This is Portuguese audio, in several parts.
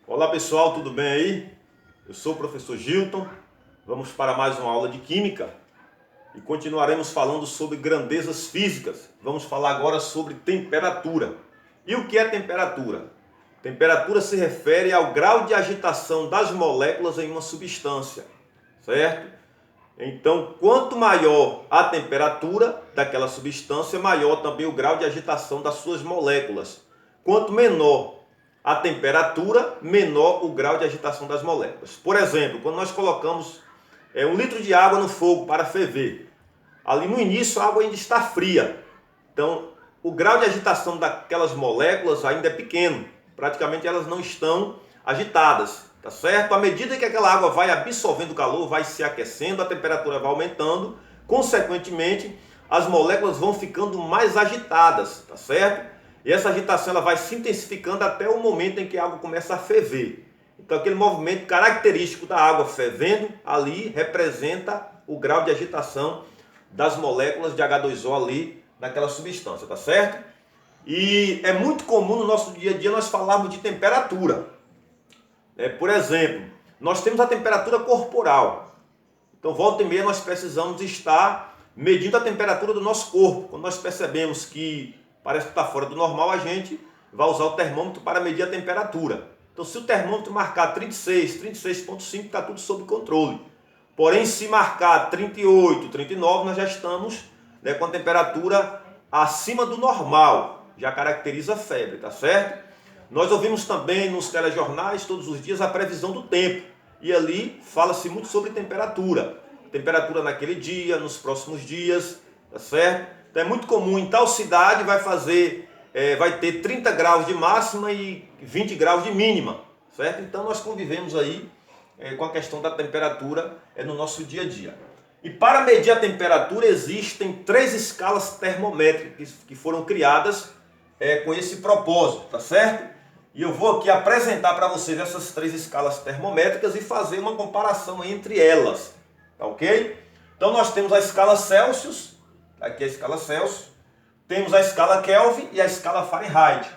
Olá pessoal, tudo bem aí? Eu sou o professor Gilton, vamos para mais uma aula de Química e continuaremos falando sobre grandezas físicas. Vamos falar agora sobre temperatura. E o que é temperatura? Temperatura se refere ao grau de agitação das moléculas em uma substância, certo? Então, quanto maior a temperatura daquela substância, maior também o grau de agitação das suas moléculas. Quanto menor a temperatura, menor o grau de agitação das moléculas. Por exemplo, quando nós colocamos 1 litro de água no fogo para ferver, ali no início a água ainda está fria. Então, o grau de agitação daquelas moléculas ainda é pequeno. Praticamente elas não estão agitadas. Tá certo? À medida que aquela água vai absorvendo o calor, vai se aquecendo, a temperatura vai aumentando, consequentemente, as moléculas vão ficando mais agitadas, tá certo? E essa agitação ela vai se intensificando até o momento em que a água começa a ferver. Então, aquele movimento característico da água fervendo, ali representa o grau de agitação das moléculas de H2O ali naquela substância, tá certo? E é muito comum no nosso dia a dia nós falarmos de temperatura. Por exemplo, nós temos a temperatura corporal. Então, volta e meia, nós precisamos estar medindo a temperatura do nosso corpo. Quando nós percebemos que parece que está fora do normal, a gente vai usar o termômetro para medir a temperatura. Então, se o termômetro marcar 36, 36,5, está tudo sob controle. Porém, se marcar 38, 39, nós já estamos com a temperatura acima do normal. Já caracteriza febre, tá certo? Nós ouvimos também nos telejornais todos os dias a previsão do tempo. E ali fala-se muito sobre temperatura. Temperatura naquele dia, nos próximos dias, tá certo? Então é muito comum em tal cidade vai ter 30 graus de máxima e 20 graus de mínima, certo? Então nós convivemos aí com a questão da temperatura no nosso dia a dia. E para medir a temperatura existem 3 escalas termométricas que foram criadas com esse propósito, tá certo? E eu vou aqui apresentar para vocês essas 3 escalas termométricas e fazer uma comparação entre elas, tá ok? Então nós temos a escala Celsius, aqui a escala Celsius, temos a escala Kelvin e a escala Fahrenheit,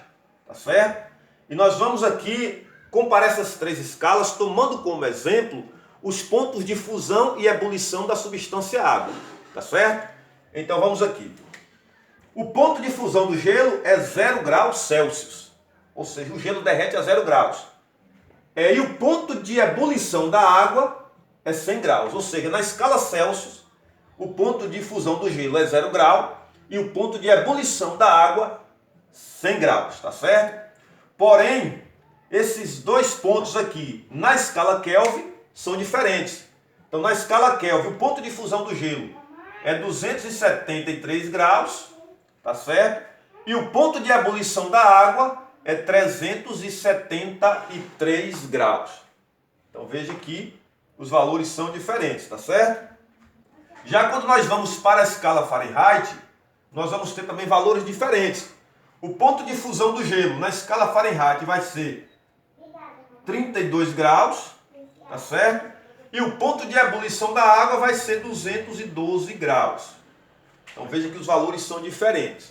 tá certo? E nós vamos aqui comparar essas 3 escalas tomando como exemplo os pontos de fusão e ebulição da substância água, tá certo? Então vamos aqui. O ponto de fusão do gelo é 0 graus Celsius. Ou seja, o gelo derrete a 0 graus. E o ponto de ebulição da água é 100 graus. Ou seja, na escala Celsius, o ponto de fusão do gelo é 0 grau e o ponto de ebulição da água 100 graus, tá certo? Porém, esses 2 pontos aqui na escala Kelvin são diferentes. Então, na escala Kelvin, o ponto de fusão do gelo é 273 graus, tá certo? E o ponto de ebulição da água é 373 graus. Então veja que os valores são diferentes, tá certo? Já quando nós vamos para a escala Fahrenheit, nós vamos ter também valores diferentes. O ponto de fusão do gelo na escala Fahrenheit vai ser 32 graus, tá certo? E o ponto de ebulição da água vai ser 212 graus. Então veja que os valores são diferentes.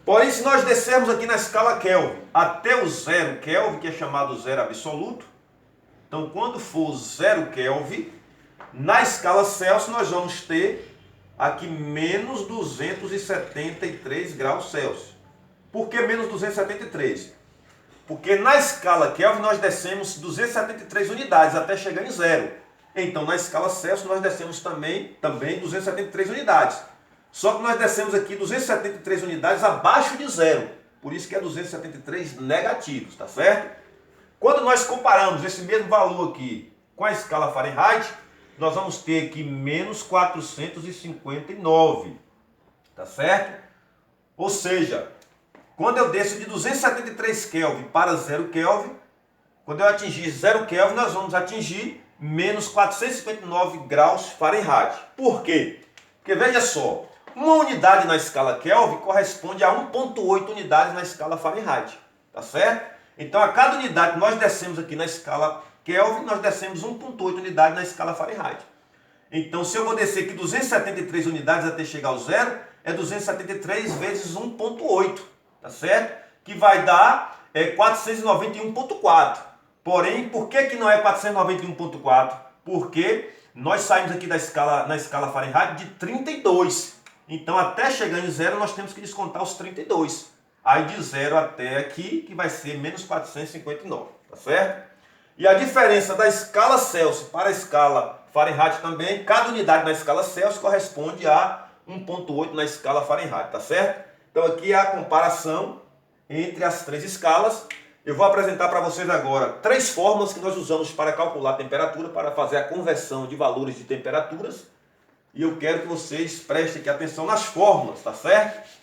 Porém, se nós descermos aqui na escala Kelvin até o 0 Kelvin, que é chamado zero absoluto, então quando for 0 Kelvin, na escala Celsius nós vamos ter aqui menos 273 graus Celsius. Por que menos 273? Porque na escala Kelvin nós descemos 273 unidades até chegar em 0. Então na escala Celsius nós descemos também 273 unidades. Só que nós descemos aqui 273 unidades abaixo de 0. Por isso que é 273 negativos, tá certo? Quando nós comparamos esse mesmo valor aqui com a escala Fahrenheit, nós vamos ter aqui menos 459, tá certo? Ou seja, quando eu desço de 273 Kelvin para 0 Kelvin, quando eu atingir 0 Kelvin, nós vamos atingir menos 459 graus Fahrenheit. Por quê? Porque veja só, uma unidade na escala Kelvin corresponde a 1,8 unidades na escala Fahrenheit, tá certo? Então, a cada unidade que nós descemos aqui na escala Kelvin, nós descemos 1,8 unidades na escala Fahrenheit. Então, se eu vou descer aqui 273 unidades até chegar ao 0, é 273 vezes 1,8, tá certo? Que vai dar 491,4. Porém, por que que não é 491,4? Porque nós saímos aqui da escala, na escala Fahrenheit de 32. Então, até chegar em zero, nós temos que descontar os 32. Aí de zero até aqui, que vai ser menos 459, tá certo? E a diferença da escala Celsius para a escala Fahrenheit também, cada unidade na escala Celsius corresponde a 1,8 na escala Fahrenheit, tá certo? Então aqui é a comparação entre as três escalas. Eu vou apresentar para vocês agora três fórmulas que nós usamos para calcular a temperatura, para fazer a conversão de valores de temperaturas. E eu quero que vocês prestem aqui atenção nas fórmulas, tá certo?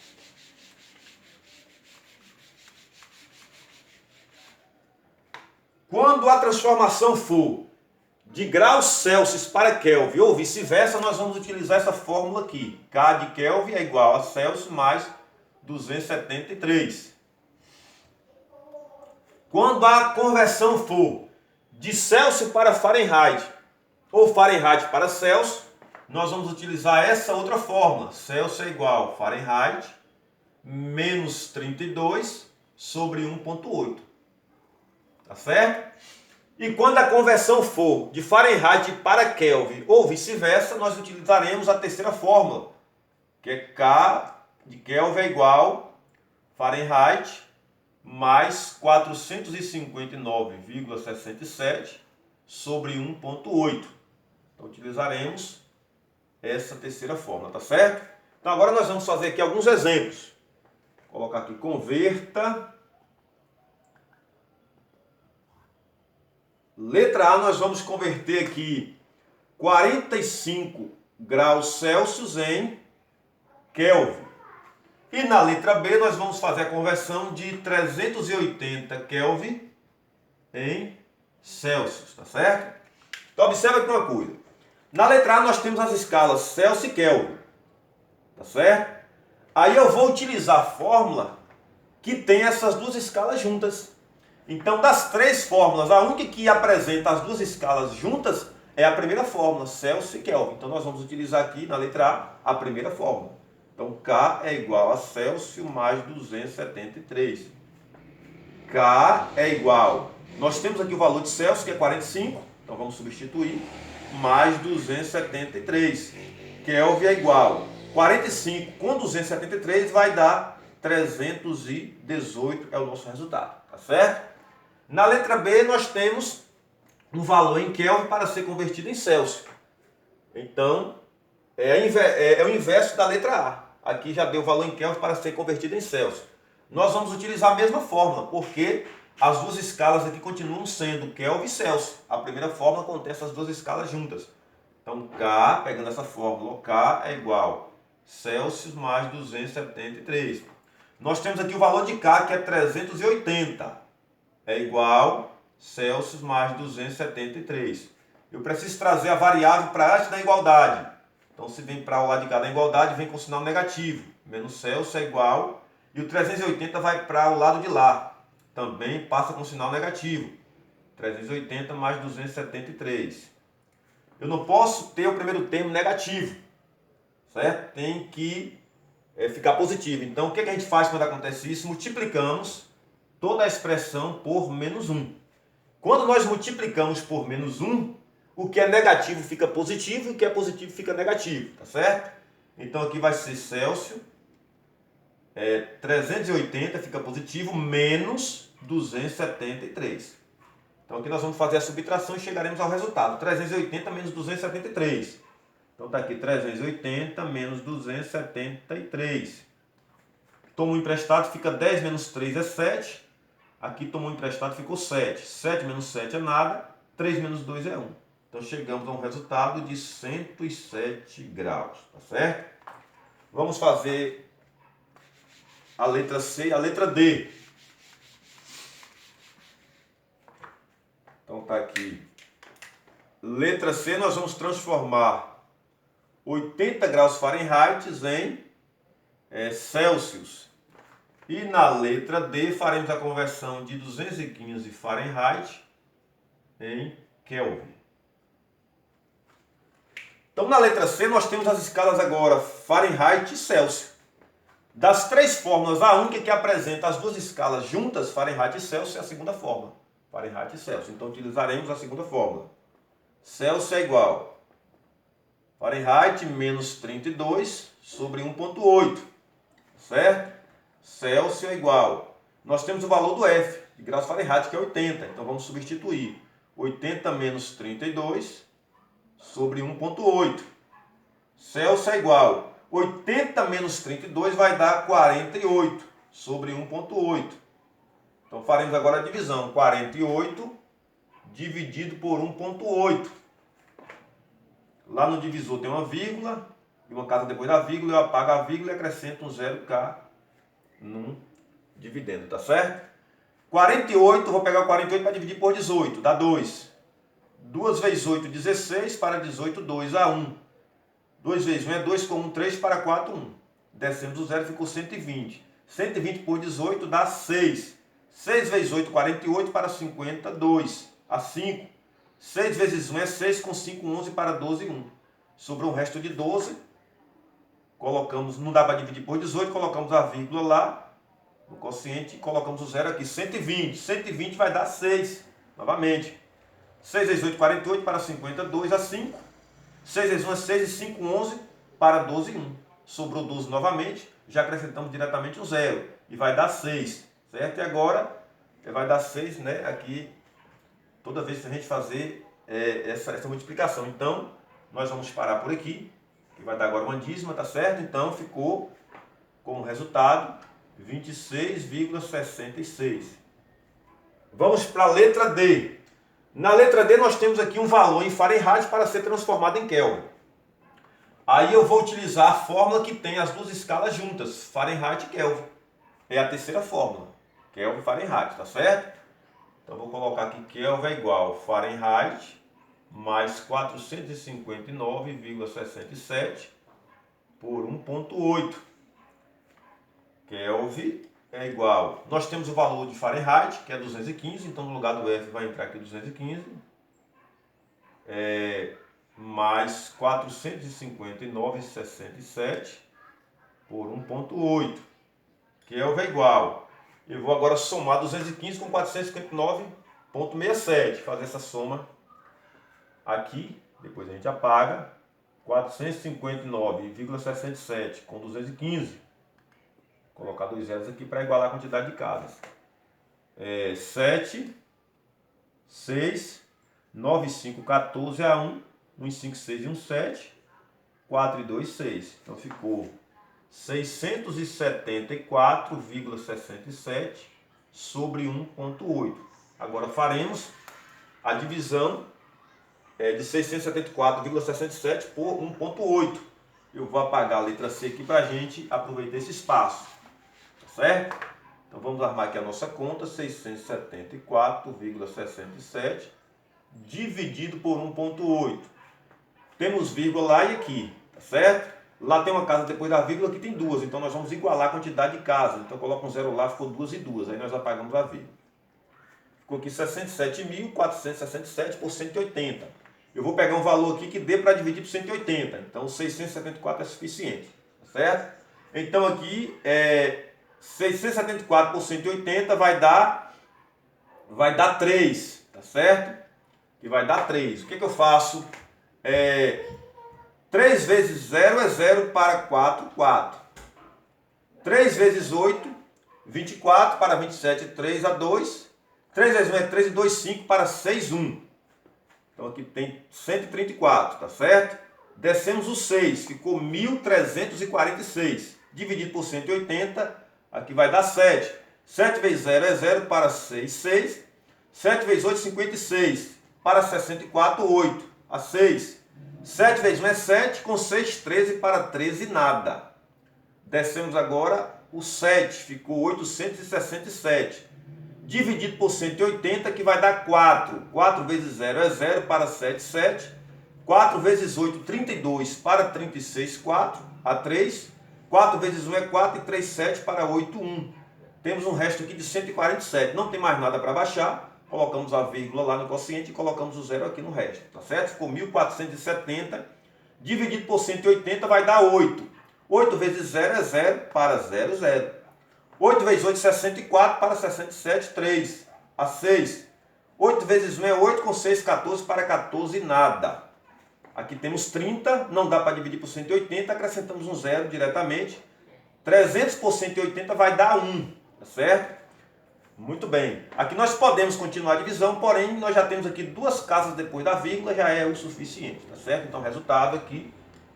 Quando a transformação for de graus Celsius para Kelvin ou vice-versa, nós vamos utilizar essa fórmula aqui. K de Kelvin é igual a Celsius mais 273. Quando a conversão for de Celsius para Fahrenheit ou Fahrenheit para Celsius, nós vamos utilizar essa outra fórmula. Celsius é igual a Fahrenheit menos 32 sobre 1,8. Tá certo? E quando a conversão for de Fahrenheit para Kelvin ou vice-versa, nós utilizaremos a terceira fórmula, que é K de Kelvin é igual a Fahrenheit mais 459,67 sobre 1,8. Então utilizaremos essa terceira fórmula, tá certo? Então agora nós vamos fazer aqui alguns exemplos. Vou colocar aqui, converta. Letra A, nós vamos converter aqui 45 graus Celsius em Kelvin. E na letra B, nós vamos fazer a conversão de 380 Kelvin em Celsius, tá certo? Então, observa aqui uma coisa. Na letra A, nós temos as escalas Celsius e Kelvin, tá certo? Aí eu vou utilizar a fórmula que tem essas duas escalas juntas. Então, das três fórmulas, a única que apresenta as duas escalas juntas é a primeira fórmula, Celsius e Kelvin. Então, nós vamos utilizar aqui na letra A a primeira fórmula. Então, K é igual a Celsius mais 273. K é igual... Nós temos aqui o valor de Celsius, que é 45. Então, vamos substituir. Mais 273. Kelvin é igual... 45 com 273 vai dar 318, é o nosso resultado. Tá certo? Na letra B, nós temos um valor em Kelvin para ser convertido em Celsius. Então, é o inverso da letra A. Aqui já deu o valor em Kelvin para ser convertido em Celsius. Nós vamos utilizar a mesma fórmula, porque as duas escalas aqui continuam sendo Kelvin e Celsius. A primeira fórmula contém essas duas escalas juntas. Então, K, pegando essa fórmula, K é igual a Celsius mais 273. Nós temos aqui o valor de K, que é 380. É igual a Celsius mais 273. Eu preciso trazer a variável para antes da igualdade. Então, se vem para o lado de cá da igualdade, vem com sinal negativo. Menos Celsius é igual. E o 380 vai para o lado de lá. Também passa com sinal negativo. 380 mais 273. Eu não posso ter o primeiro termo negativo. Certo? Tem que ficar positivo. Então, o que a gente faz quando acontece isso? Multiplicamos toda a expressão por menos 1. Quando nós multiplicamos por menos 1, o que é negativo fica positivo e o que é positivo fica negativo, tá certo? Então aqui vai ser Celsius, 380 fica positivo, menos 273. Então aqui nós vamos fazer a subtração e chegaremos ao resultado. 380 menos 273. Então está aqui 380 menos 273. Tomou emprestado, fica 10 menos 3 é 7. Aqui tomou emprestado, ficou 7. 7 menos 7 é nada. 3 menos 2 é 1. Então chegamos a um resultado de 107 graus. Tá certo? Vamos fazer a letra C e a letra D. Então tá aqui. Letra C, nós vamos transformar 80 graus Fahrenheit em Celsius. E na letra D faremos a conversão de 215 Fahrenheit em Kelvin. Então na letra C nós temos as escalas agora Fahrenheit e Celsius. Das três fórmulas, a única que apresenta as duas escalas juntas, Fahrenheit e Celsius, é a segunda fórmula. Fahrenheit e Celsius. Então utilizaremos a segunda fórmula. Celsius é igual a Fahrenheit menos 32 sobre 1,8. Certo? Celsius é igual. Nós temos o valor do F, de graus Fahrenheit, que é 80. Então vamos substituir 80 menos 32 sobre 1,8. Celsius é igual. 80 menos 32 vai dar 48 sobre 1,8. Então faremos agora a divisão. 48 dividido por 1,8. Lá no divisor tem uma vírgula e uma casa depois da vírgula. Eu apago a vírgula e acrescento um 0K no dividendo, tá certo? 48, vou pegar o 48 para dividir por 18, dá 2. 2 vezes 8, 16, para 18, 2, a 1. 2 vezes 1 é 2, com 1, 3, para 4, 1. Descemos o 0, ficou 120. 120 por 18 dá 6. 6 vezes 8, 48, para 50, 2, a 5. 6 vezes 1 é 6, com 5, 11, para 12, 1. Sobrou o resto de 12. Colocamos, não dá para dividir por 18, colocamos a vírgula lá no quociente e colocamos o 0 aqui. 120. 120 vai dar 6, novamente. 6 vezes 8, 48, para 50, 2, a 5. 6 vezes 1 é 6 e 5, 11, para 12, 1. Sobrou 12 novamente, já acrescentamos diretamente o 0. E vai dar 6, certo? E agora vai dar 6, né? Aqui, toda vez que a gente fazer essa multiplicação. Então, nós vamos parar por aqui, que vai dar agora uma dízima, tá certo? Então, ficou como resultado 26,66. Vamos para a letra D. Na letra D nós temos aqui um valor em Fahrenheit para ser transformado em Kelvin. Aí eu vou utilizar a fórmula que tem as duas escalas juntas, Fahrenheit e Kelvin. É a terceira fórmula, Kelvin e Fahrenheit, tá certo? Então vou colocar aqui Kelvin é igual a Fahrenheit mais 459,67 por 1,8. Kelvin é igual. Nós temos o valor de Fahrenheit, que é 215, então no lugar do F vai entrar aqui 215. Mais 459,67 por 1,8. Kelvin é igual. Eu vou agora somar 215 com 459,67. Fazer essa soma aqui, depois a gente apaga. 459,67 com 215. Colocar dois zeros aqui para igualar a quantidade de casas. 7, 6, 9, 5, 14 a 1, 1, 5, 6 e 1, 7, 4 e 2, 6. Então ficou 674,67 sobre 1,8. Agora faremos a divisão de 674,67 por 1,8. Eu vou apagar a letra C aqui para a gente aproveitar esse espaço. Certo? Então vamos armar aqui a nossa conta, 674,67 dividido por 1,8. Temos vírgula lá e aqui, tá certo? Lá tem uma casa depois da vírgula, aqui tem duas, então nós vamos igualar a quantidade de casas. Então coloca um zero lá, ficou 2 e 2, aí nós apagamos a vírgula. Ficou aqui 67.467 por 180. Eu vou pegar um valor aqui que dê para dividir por 180, então 674 é suficiente, tá certo? Então aqui 674 por 180 vai dar 3, tá certo? E vai dar 3. O que eu faço? 3 vezes 0 é 0 para 4, 4. 3 vezes 8, 24 para 27, 3 a 2. 3 vezes 1 é 3 e 2, 5 para 6, 1. Então aqui tem 134, tá certo? Descemos o 6, ficou 1.346. Dividido por 180, aqui vai dar 7. 7 vezes 0 é 0 para 6, 6. 7 vezes 8, 56. Para 64, 8. A 6. 7 vezes 1 é 7, com 6, 13 para 13, nada. Descemos agora o 7, ficou 867. Dividido por 180, que vai dar 4. 4 vezes 0 é 0 para 7, 7. 4 vezes 8, 32 para 36, 4. A 3. 4 vezes 1 é 4 e 3, 7 para 8, 1. Temos um resto aqui de 147. Não tem mais nada para baixar. Colocamos a vírgula lá no quociente e colocamos o zero aqui no resto. Tá certo? Ficou 1.470. Dividido por 180 vai dar 8. 8 vezes 0 é 0 para 0, 0. 8 vezes 8, 64 para 67, 3. A 6. 8 vezes 1 é 8, com 6, 14, para 14, nada. Aqui temos 30, não dá para dividir por 180, acrescentamos um zero diretamente. 300 por 180 vai dar 1, tá certo? Muito bem. Aqui nós podemos continuar a divisão, porém nós já temos aqui duas casas depois da vírgula, já é o suficiente, tá certo? Então o resultado aqui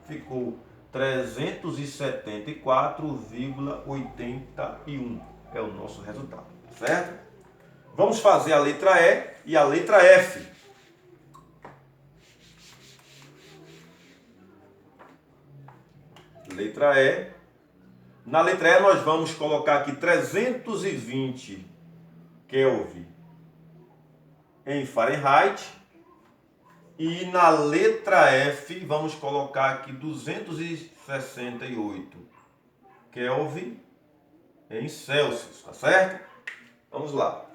ficou 374,81. É o nosso resultado, tá certo? Vamos fazer a letra E e a letra F. Letra E. Na letra E nós vamos colocar aqui 320 Kelvin em Fahrenheit. E na letra F vamos colocar aqui 268 Kelvin em Celsius, tá certo? Vamos lá.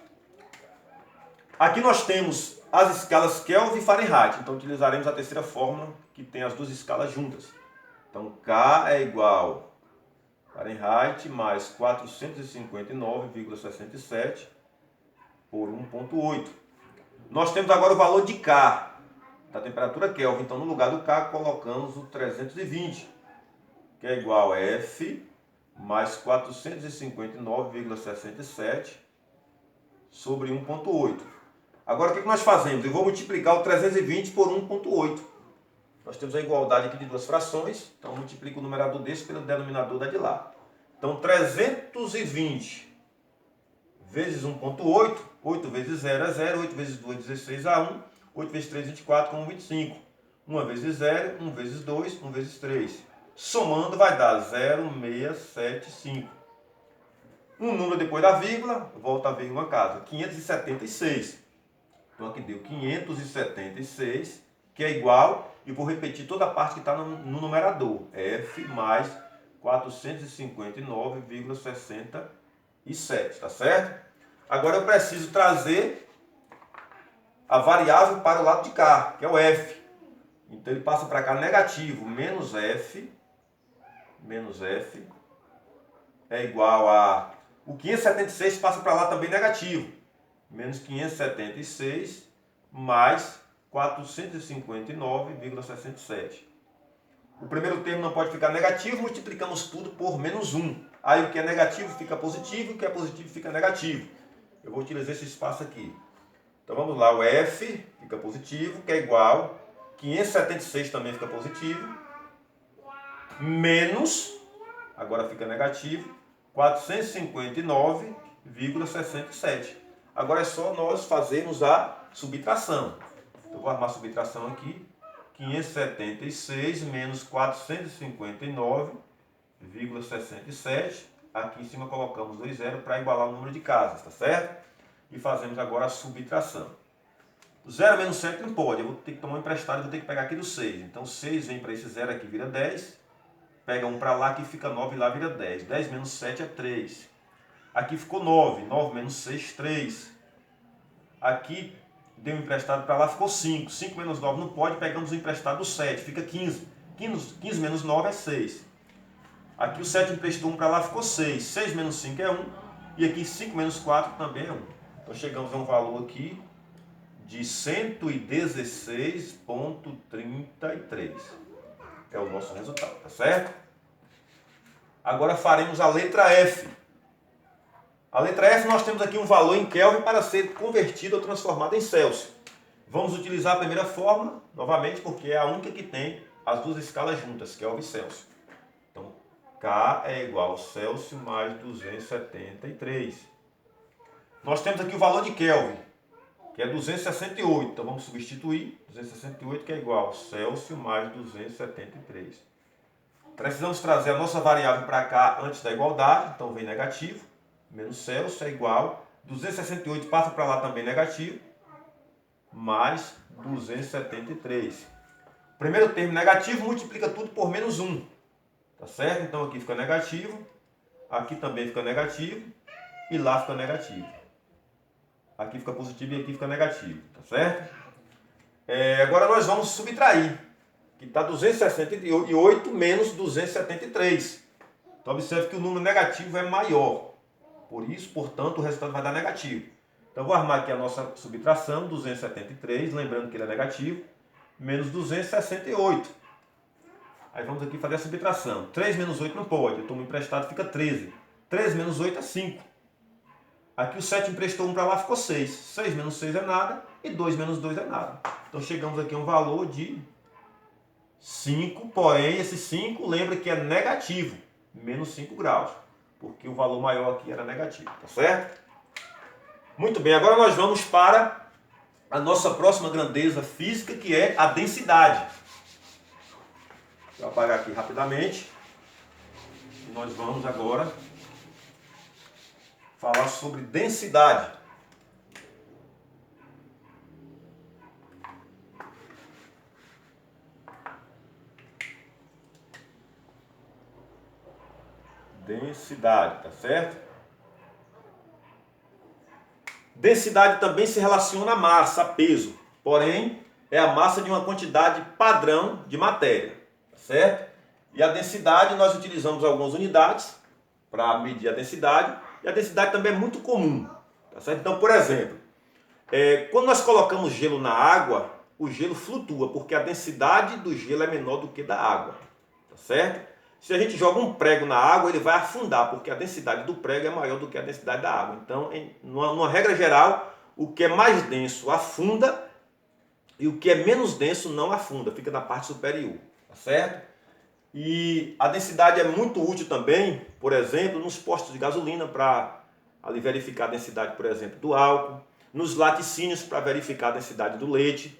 Aqui nós temos as escalas Kelvin e Fahrenheit, então utilizaremos a terceira fórmula que tem as duas escalas juntas. Então K é igual a Fahrenheit mais 459,67 por 1,8. Nós temos agora o valor de K, da temperatura Kelvin. Então no lugar do K colocamos o 320, que é igual a F mais 459,67 sobre 1,8. Agora o que nós fazemos? Eu vou multiplicar o 320 por 1,8. Nós temos a igualdade aqui de duas frações, então multiplico o numerador desse pelo denominador da de lá. Então 320 vezes 1,8, 8 vezes 0 é 0, 8 vezes 2 16 a 1, 8 vezes 3 24, com 25. 1 vezes 0, 1 vezes 2, 1 vezes 3. Somando vai dar 0,675. Um número depois da vírgula, volta a vírgula casa, 576. Então aqui deu 576, que é igual, e vou repetir toda a parte que está no numerador, F mais 459,67, tá certo? Agora eu preciso trazer a variável para o lado de cá, que é o F. Então ele passa para cá negativo, menos F é igual a... O 576 passa para lá também negativo, menos 576 mais 459,67. O primeiro termo não pode ficar negativo, multiplicamos tudo por menos 1. Aí o que é negativo fica positivo, o que é positivo fica negativo. Eu vou utilizar esse espaço aqui. Então vamos lá, o F fica positivo, que é igual, 576 também fica positivo, menos, agora fica negativo, 459,67. Agora é só nós fazermos a subtração. Então vou armar a subtração aqui. 576 menos 459,67. Aqui em cima colocamos 2 zeros para igualar o número de casas, tá certo? E fazemos agora a subtração. 0 menos 7 não pode, eu vou ter que tomar um emprestado, vou ter que pegar aqui do 6. Então 6 vem para esse 0 aqui, vira 10. Pega 1 para lá, aqui fica 9, lá vira 10. 10 menos 7 é 3. Aqui ficou 9. 9 menos 6, 3. Aqui deu um emprestado para lá, ficou 5. 5 menos 9 não pode, pegamos o emprestado do 7, fica 15. 15 menos 9 é 6. Aqui o 7 emprestou 1 para lá, ficou 6. 6 menos 5 é 1. E aqui 5 menos 4 também é 1. Então chegamos a um valor aqui de 116,33. É o nosso resultado, tá certo? Agora faremos a letra F. A letra F nós temos aqui um valor em Kelvin para ser convertido ou transformado em Celsius. Vamos utilizar a primeira fórmula, novamente, porque é a única que tem as duas escalas juntas, Kelvin e Celsius. Então, K é igual a Celsius mais 273. Nós temos aqui o valor de Kelvin, que é 268. Então, vamos substituir 268, que é igual a Celsius mais 273. Precisamos trazer a nossa variável para cá antes da igualdade, então vem negativo. Menos Celsius é igual, 268 passa para lá também negativo, mais 273. Primeiro termo negativo, multiplica tudo por menos 1. Tá certo? Então aqui fica negativo, aqui também fica negativo, e lá fica negativo. Aqui fica positivo e aqui fica negativo, tá certo? Agora nós vamos subtrair, que está 268 menos 273. Então observe que o número negativo é maior. Por isso, portanto, o resultado vai dar negativo. Então, vou armar aqui a nossa subtração, 273, lembrando que ele é negativo, menos 268. Aí vamos aqui fazer a subtração. 3 menos 8 não pode, eu tomo emprestado, fica 13. 3 menos 8 é 5. Aqui o 7 emprestou 1 para lá, ficou 6. 6 menos 6 é nada, e 2 menos 2 é nada. Então chegamos aqui a um valor de 5, porém esse 5 lembra que é negativo, menos 5 graus, porque o valor maior aqui era negativo, tá certo? Muito bem, agora nós vamos para a nossa próxima grandeza física, que é a densidade. Vou apagar aqui rapidamente. E nós vamos agora falar sobre densidade. Densidade, tá certo? Densidade também se relaciona a massa, a peso, porém é a massa de uma quantidade padrão de matéria, tá certo? E a densidade, nós utilizamos algumas unidades para medir a densidade, e a densidade também é muito comum, tá certo? Então, por exemplo, quando nós colocamos gelo na água, o gelo flutua, porque a densidade do gelo é menor do que da água, tá certo? Se a gente joga um prego na água, ele vai afundar, porque a densidade do prego é maior do que a densidade da água. Então, numa regra geral, o que é mais denso afunda e o que é menos denso não afunda, fica na parte superior, tá certo? E a densidade é muito útil também, por exemplo, nos postos de gasolina para ali verificar a densidade, por exemplo, do álcool, nos laticínios para verificar a densidade do leite.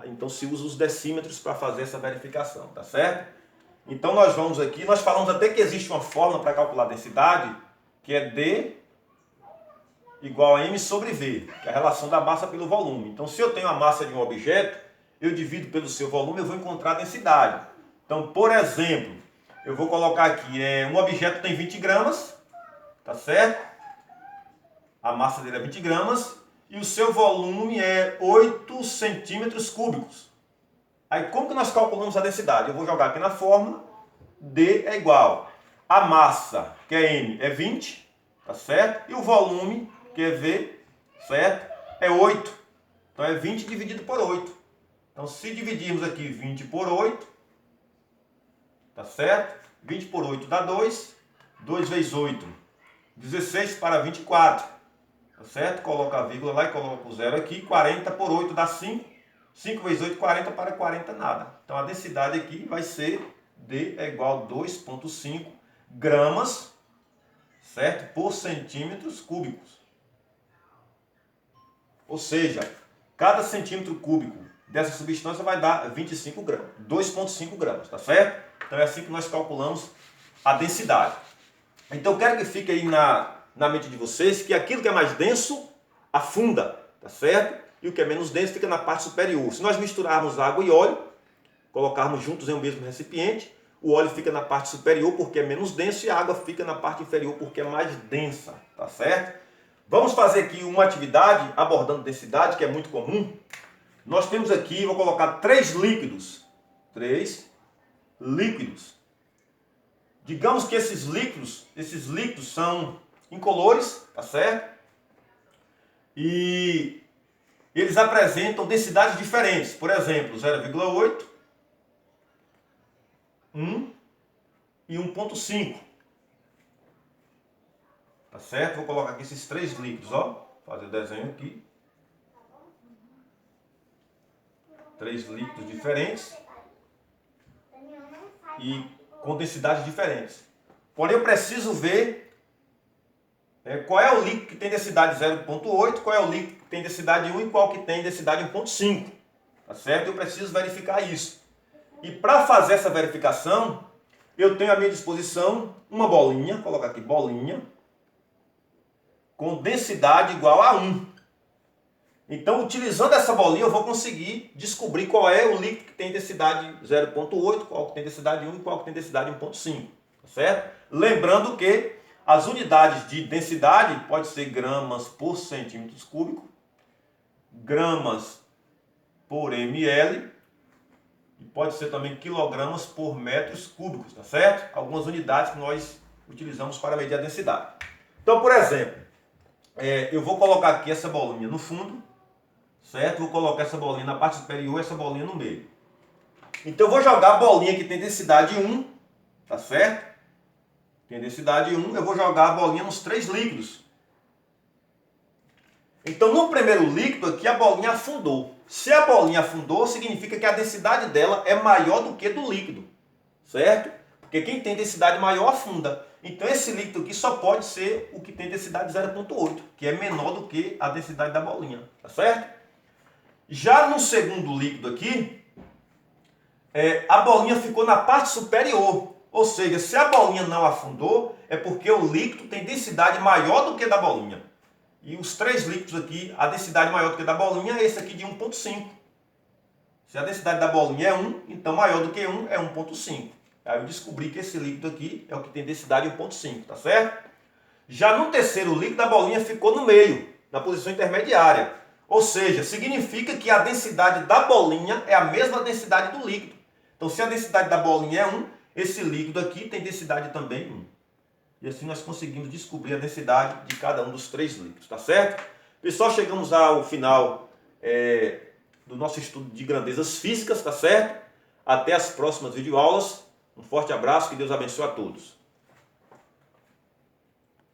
Então se usa os decímetros para fazer essa verificação, tá certo? Então nós vamos aqui, nós falamos até que existe uma fórmula para calcular a densidade, que é D igual a M sobre V, que é a relação da massa pelo volume. Então se eu tenho a massa de um objeto, eu divido pelo seu volume, eu vou encontrar a densidade. Então, por exemplo, eu vou colocar aqui, um objeto tem 20 gramas, tá certo? A massa dele é 20 gramas e o seu volume é 8 centímetros cúbicos. Aí como que nós calculamos a densidade? Eu vou jogar aqui na fórmula, D é igual a massa, que é M, é 20, tá certo? E o volume, que é V, certo? É 8. Então é 20 dividido por 8. Então se dividirmos aqui 20 por 8, tá certo? 20 por 8 dá 2, 2 vezes 8, 16 para 24, tá certo? Coloca a vírgula lá e coloca o zero aqui, 40 por 8 dá 5, 5 vezes 8, 40 para 40 nada. Então a densidade aqui vai ser D é igual a 2,5 gramas, certo? Por centímetros cúbicos. Ou seja, cada centímetro cúbico dessa substância vai dar 25 gramas, 2,5 gramas, tá certo? Então é assim que nós calculamos a densidade. Então eu quero que fique aí na mente de vocês que aquilo que é mais denso afunda, tá certo? E o que é menos denso fica na parte superior. Se nós misturarmos água e óleo, colocarmos juntos em um mesmo recipiente, o óleo fica na parte superior porque é menos denso e a água fica na parte inferior porque é mais densa, tá certo? Vamos fazer aqui uma atividade abordando densidade, que é muito comum. Nós temos aqui, vou colocar 3 líquidos. 3 líquidos. Digamos que esses líquidos são incolores, tá certo? E eles apresentam densidades diferentes. Por exemplo, 0,8, 1 e 1,5. Tá certo? Vou colocar aqui esses 3 líquidos, ó. Fazer o desenho aqui. 3 líquidos diferentes e com densidades diferentes. Porém, eu preciso ver qual é o líquido que tem densidade 0,8, qual é o líquido que tem densidade 1 e qual que tem densidade 1,5. Tá certo? Eu preciso verificar isso. E para fazer essa verificação, eu tenho à minha disposição uma bolinha, vou colocar aqui bolinha, com densidade igual a 1. Então, utilizando essa bolinha, eu vou conseguir descobrir qual é o líquido que tem densidade 0,8, qual que tem densidade 1 e qual que tem densidade 1,5. Tá certo? Lembrando que as unidades de densidade pode ser gramas por centímetros cúbicos, gramas por ml, e pode ser também quilogramas por metros cúbicos, tá certo? Algumas unidades que nós utilizamos para medir a densidade. Então, por exemplo, eu vou colocar aqui essa bolinha no fundo, certo? Vou colocar essa bolinha na parte superior e essa bolinha no meio. Então eu vou jogar a bolinha que tem densidade 1, tá certo? Tem densidade 1, eu vou jogar a bolinha nos 3 líquidos. Então no primeiro líquido aqui a bolinha afundou. Se a bolinha afundou, significa que a densidade dela é maior do que do líquido, certo? Porque quem tem densidade maior afunda. Então esse líquido aqui só pode ser o que tem densidade 0,8, que é menor do que a densidade da bolinha, tá certo? Já no segundo líquido aqui, a bolinha ficou na parte superior. Ou seja, se a bolinha não afundou, é porque o líquido tem densidade maior do que da bolinha. E os 3 líquidos aqui, a densidade maior do que da bolinha é esse aqui de 1,5. Se a densidade da bolinha é 1, então maior do que 1 é 1,5. Aí eu descobri que esse líquido aqui é o que tem densidade 1,5, tá certo? Já no terceiro líquido, a bolinha ficou no meio, na posição intermediária. Ou seja, significa que a densidade da bolinha é a mesma densidade do líquido. Então, se a densidade da bolinha é 1, esse líquido aqui tem densidade também 1. E assim nós conseguimos descobrir a densidade de cada um dos 3 líquidos, tá certo? Pessoal, chegamos ao final do nosso estudo de grandezas físicas, tá certo? Até as próximas videoaulas. Um forte abraço, que Deus abençoe a todos.